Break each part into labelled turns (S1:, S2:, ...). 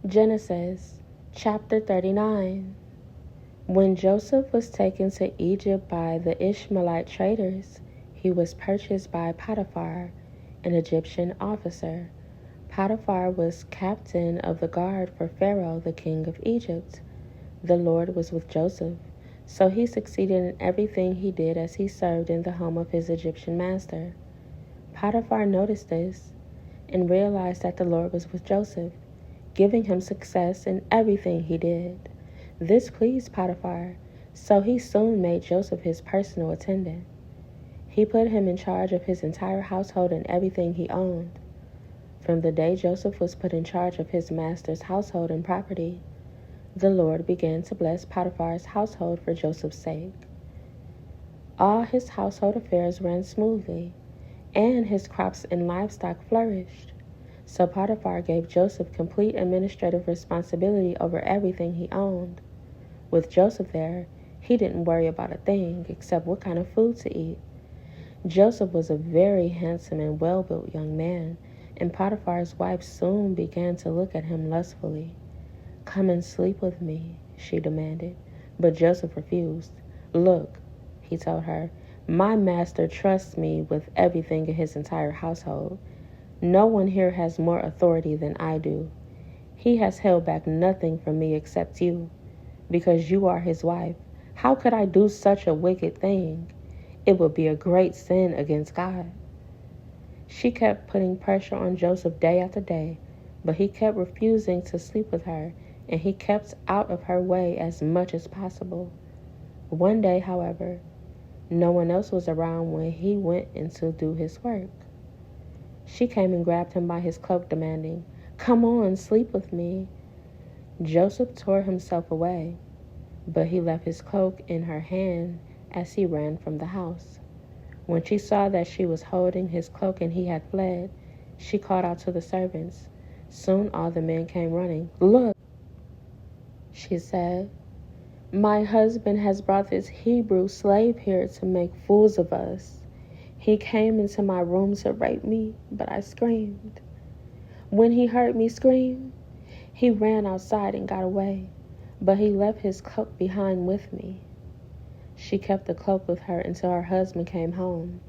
S1: Genesis chapter 39. When Joseph was taken to Egypt by the Ishmaelite traders, he was purchased by Potiphar, an Egyptian officer. Potiphar was captain of the guard for Pharaoh, the king of Egypt. The Lord was with Joseph, so he succeeded in everything he did as he served in the home of his Egyptian master. Potiphar noticed this and realized that the Lord was with Joseph, giving him success in everything he did. This pleased Potiphar, so he soon made Joseph his personal attendant. He put him in charge of his entire household and everything he owned. From the day Joseph was put in charge of his master's household and property, the Lord began to bless Potiphar's household for Joseph's sake. All his household affairs ran smoothly, and his crops and livestock flourished. So Potiphar gave Joseph complete administrative responsibility over everything he owned. With Joseph there, he didn't worry about a thing except what kind of food to eat. Joseph was a very handsome and well-built young man, and Potiphar's wife soon began to look at him lustfully. "Come and sleep with me," she demanded, but Joseph refused. "Look," he told her, "my master trusts me with everything in his entire household. No one here has more authority than I do. He has held back nothing from me except you, because you are his wife. How could I do such a wicked thing? It would be a great sin against God." She kept putting pressure on Joseph day after day, but he kept refusing to sleep with her, and he kept out of her way as much as possible. One day, however, no one else was around when he went in to do his work. She came and grabbed him by his cloak, demanding, "Come on, sleep with me." Joseph tore himself away, but he left his cloak in her hand as he ran from the house. When she saw that she was holding his cloak and he had fled, she called out to the servants. Soon all the men came running. "Look," she said, "my husband has brought this Hebrew slave here to make fools of us. He came into my room to rape me, but I screamed. When he heard me scream, he ran outside and got away, but he left his cloak behind with me." She kept the cloak with her until her husband came home.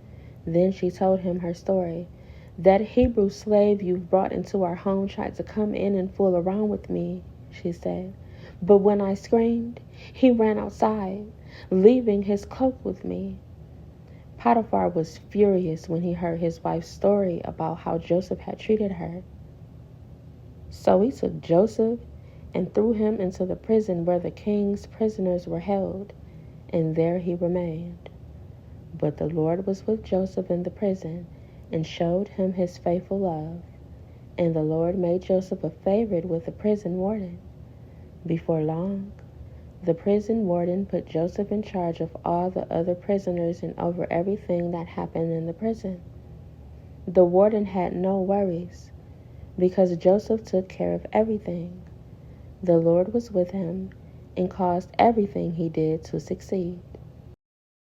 S1: Then she told him her story. "That Hebrew slave you've brought into our home tried to come in and fool around with me," she said. "But when I screamed, he ran outside, leaving his cloak with me." Potiphar was furious when he heard his wife's story about how Joseph had treated her. So he took Joseph and threw him into the prison where the king's prisoners were held, and there he remained. But the Lord was with Joseph in the prison and showed him his faithful love, and the Lord made Joseph a favorite with the prison warden. Before long, the prison warden put Joseph in charge of all the other prisoners and over everything that happened in the prison. The warden had no worries because Joseph took care of everything. The Lord was with him and caused everything he did to succeed.